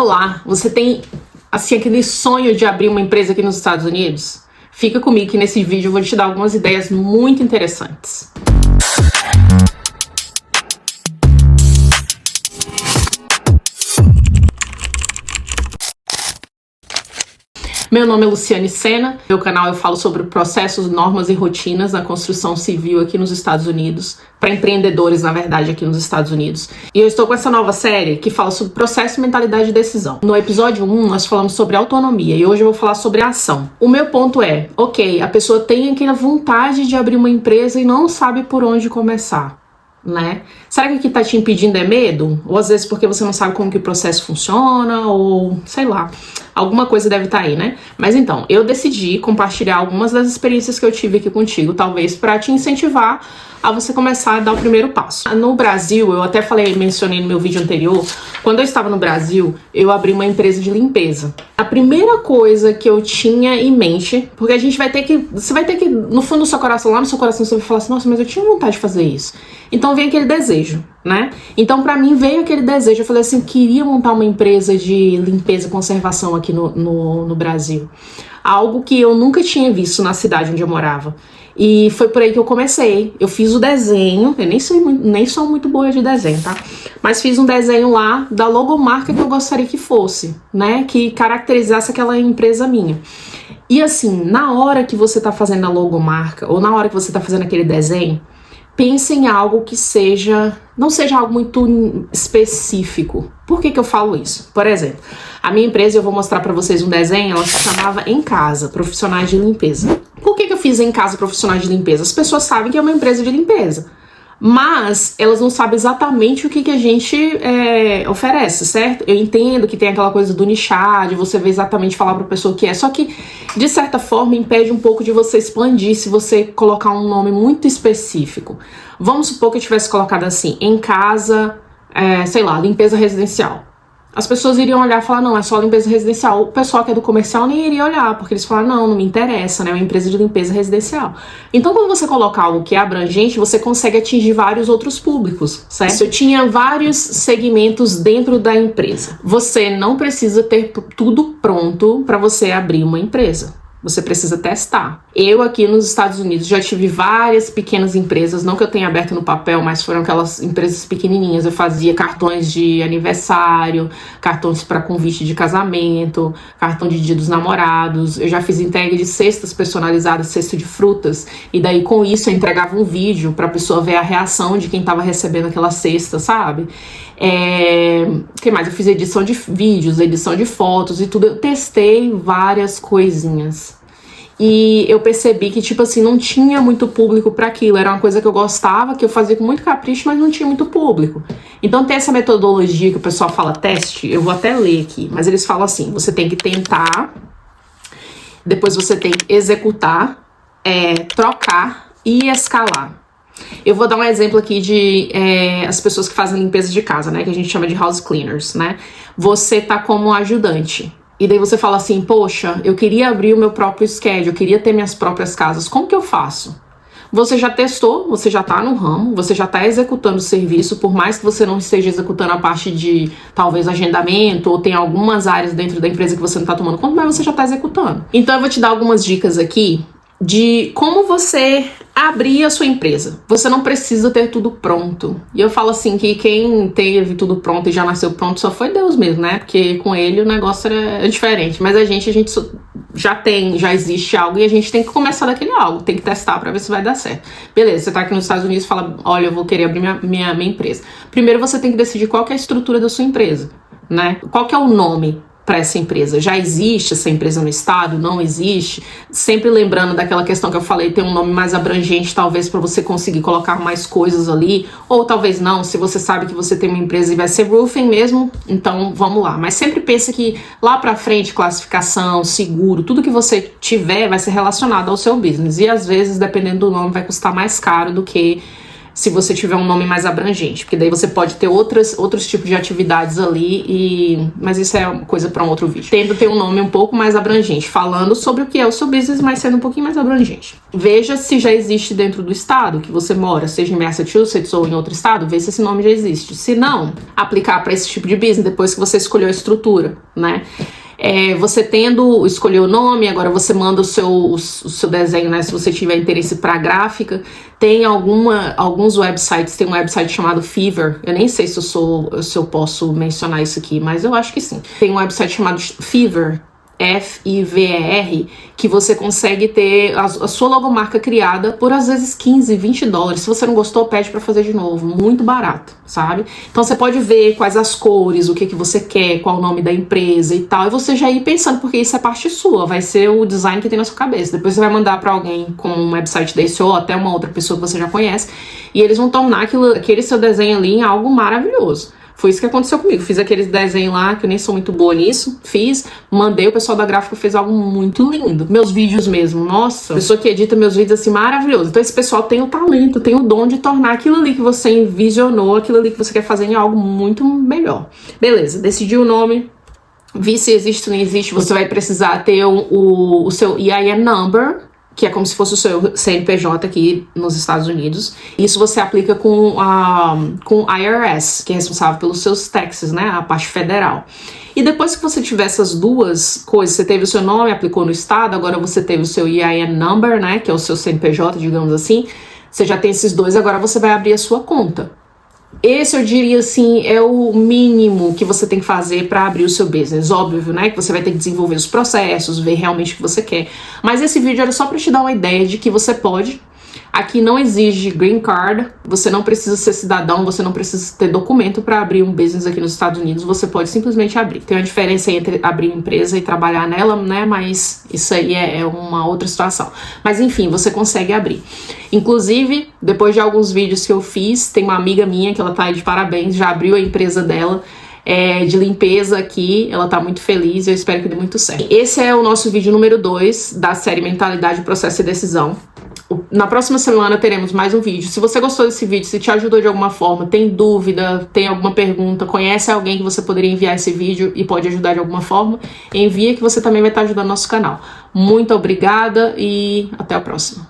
Olá, você tem assim aquele sonho de abrir uma empresa aqui nos Estados Unidos? Fica comigo que nesse vídeo eu vou te dar algumas ideias muito interessantes. Meu nome é Luciane Sena, no meu canal eu falo sobre processos, normas e rotinas na construção civil aqui nos Estados Unidos, para empreendedores, na verdade, aqui nos Estados Unidos. E eu estou com essa nova série que fala sobre processo, mentalidade de decisão. No episódio 1, nós falamos sobre autonomia e hoje eu vou falar sobre ação. O meu ponto é, ok, a pessoa tem aquela vontade de abrir uma empresa e não sabe por onde começar, né? Será que o que está te impedindo é medo? Ou às vezes porque você não sabe como que o processo funciona, ou sei lá, alguma coisa deve estar aí, né? Mas então, eu decidi compartilhar algumas das experiências que eu tive aqui contigo, talvez para te incentivar a você começar a dar o primeiro passo. No Brasil, eu até mencionei no meu vídeo anterior, quando eu estava no Brasil, eu abri uma empresa de limpeza. A primeira coisa que eu tinha em mente, porque você vai ter que, no fundo do seu coração, lá no seu coração, você vai falar assim, nossa, mas eu tinha vontade de fazer isso. Então vem aquele desejo, né? Então pra mim veio aquele desejo, eu falei assim, queria montar uma empresa de limpeza e conservação aqui no Brasil. Algo que eu nunca tinha visto na cidade onde eu morava. E foi por aí que eu comecei. Eu fiz o desenho, eu nem sou muito boa de desenho, tá? Mas fiz um desenho lá da logomarca que eu gostaria que fosse, né? Que caracterizasse aquela empresa minha. E assim, na hora que você tá fazendo a logomarca, ou na hora que você tá fazendo aquele desenho, pense em algo que não seja algo muito específico. Por que eu falo isso? Por exemplo, a minha empresa, eu vou mostrar pra vocês um desenho, ela se chamava Em Casa, Profissionais de Limpeza. Por que eu fiz Em Casa, Profissionais de Limpeza? As pessoas sabem que é uma empresa de limpeza, mas elas não sabem exatamente o que a gente oferece, certo? Eu entendo que tem aquela coisa do nichar, de você ver exatamente falar pra pessoa o que é, só que, de certa forma, impede um pouco de você expandir se você colocar um nome muito específico. Vamos supor que eu tivesse colocado assim, Em Casa, sei lá, limpeza residencial. As pessoas iriam olhar e falar, não, é só limpeza residencial. O pessoal que é do comercial nem iria olhar, porque eles falam, não me interessa, né, é uma empresa de limpeza residencial. Então, quando você coloca algo que é abrangente, você consegue atingir vários outros públicos, certo? Eu tinha vários segmentos dentro da empresa. Você não precisa ter tudo pronto para você abrir uma empresa. Você precisa testar. Eu aqui nos Estados Unidos já tive várias pequenas empresas, não que eu tenha aberto no papel, mas foram aquelas empresas pequenininhas. Eu fazia cartões de aniversário, cartões para convite de casamento, cartão de dia dos namorados. Eu já fiz entrega de cestas personalizadas, cesta de frutas. E daí com isso eu entregava um vídeo para a pessoa ver a reação de quem estava recebendo aquela cesta, sabe? O que mais? Eu fiz edição de vídeos, edição de fotos e tudo. Eu testei várias coisinhas. E eu percebi que, tipo assim, não tinha muito público para aquilo. Era uma coisa que eu gostava, que eu fazia com muito capricho, mas não tinha muito público. Então tem essa metodologia que o pessoal fala teste, eu vou até ler aqui, mas eles falam assim, você tem que tentar, depois você tem que executar, trocar e escalar. Eu vou dar um exemplo aqui de as pessoas que fazem limpeza de casa, né? Que a gente chama de house cleaners, né? Você tá como ajudante. E daí você fala assim, poxa, eu queria abrir o meu próprio schedule, eu queria ter minhas próprias casas. Como que eu faço? Você já testou, você já tá no ramo, você já tá executando o serviço, por mais que você não esteja executando a parte de, talvez, agendamento, ou tem algumas áreas dentro da empresa que você não tá tomando conta, mas você já tá executando. Então eu vou te dar algumas dicas aqui de como você abrir a sua empresa. Você não precisa ter tudo pronto. E eu falo assim que quem teve tudo pronto e já nasceu pronto só foi Deus mesmo, né? Porque com ele o negócio é diferente. Mas a gente já existe algo e a gente tem que começar daquele algo. Tem que testar pra ver se vai dar certo. Beleza, você tá aqui nos Estados Unidos e fala, olha, eu vou querer abrir minha empresa. Primeiro você tem que decidir qual que é a estrutura da sua empresa, né? Qual que é o nome para essa empresa? Já existe essa empresa no estado? Não existe? Sempre lembrando daquela questão que eu falei, ter um nome mais abrangente, talvez para você conseguir colocar mais coisas ali, ou talvez não, se você sabe que você tem uma empresa e vai ser roofing mesmo, então vamos lá. Mas sempre pensa que lá para frente, classificação, seguro, tudo que você tiver vai ser relacionado ao seu business, e às vezes, dependendo do nome, vai custar mais caro do que se você tiver um nome mais abrangente, porque daí você pode ter outros tipos de atividades ali, mas isso é coisa para um outro vídeo. Tendo ter um nome um pouco mais abrangente, falando sobre o que é o seu business, mas sendo um pouquinho mais abrangente. Veja se já existe dentro do estado que você mora, seja em Massachusetts ou em outro estado, veja se esse nome já existe. Se não, aplicar para esse tipo de business depois que você escolheu a estrutura, né? Você escolher o nome, agora você manda o seu desenho, né? Se você tiver interesse para gráfica, tem alguns websites, tem um website chamado Fiverr, eu nem sei se eu posso mencionar isso aqui, mas eu acho que sim. Tem um website chamado Fiverr, Fiverr, que você consegue ter a sua logomarca criada por às vezes $15, $20. Se você não gostou, pede pra fazer de novo, muito barato, sabe? Então você pode ver quais as cores, o que você quer, qual o nome da empresa e tal, e você já ir pensando, porque isso é parte sua, vai ser o design que tem na sua cabeça. Depois você vai mandar pra alguém com um website desse ou até uma outra pessoa que você já conhece, e eles vão tornar aquele seu desenho ali em algo maravilhoso. Foi isso que aconteceu comigo. Fiz aqueles desenhos lá, que eu nem sou muito boa nisso. Mandei, o pessoal da gráfica fez algo muito lindo. Meus vídeos mesmo, nossa. A pessoa que edita meus vídeos assim, maravilhoso. Então esse pessoal tem o talento, tem o dom de tornar aquilo ali que você envisionou, aquilo ali que você quer fazer em algo muito melhor. Beleza, decidi o nome. Vi se existe ou não existe. Você vai precisar ter o seu EIN number, que é como se fosse o seu CNPJ aqui nos Estados Unidos. Isso você aplica com IRS, que é responsável pelos seus taxes, né, a parte federal. E depois que você tiver essas duas coisas, você teve o seu nome, aplicou no estado, agora você teve o seu EIN number, né, que é o seu CNPJ, digamos assim, você já tem esses dois, agora você vai abrir a sua conta. Esse, eu diria assim, é o mínimo que você tem que fazer para abrir o seu business. Óbvio, né, que você vai ter que desenvolver os processos, ver realmente o que você quer. Mas esse vídeo era só para te dar uma ideia de que você pode. Aqui não exige green card, você não precisa ser cidadão, você não precisa ter documento para abrir um business aqui nos Estados Unidos, você pode simplesmente abrir. Tem uma diferença entre abrir uma empresa e trabalhar nela, né, mas isso aí é uma outra situação. Mas enfim, você consegue abrir. Inclusive, depois de alguns vídeos que eu fiz, tem uma amiga minha que ela tá aí de parabéns, já abriu a empresa dela, de limpeza aqui, ela tá muito feliz, eu espero que dê muito certo. Esse é o nosso vídeo número 2 da série Mentalidade, Processo e Decisão. Na próxima semana teremos mais um vídeo. Se você gostou desse vídeo, se te ajudou de alguma forma, tem dúvida, tem alguma pergunta, conhece alguém que você poderia enviar esse vídeo e pode ajudar de alguma forma, envia que você também vai estar ajudando nosso canal. Muito obrigada e até a próxima.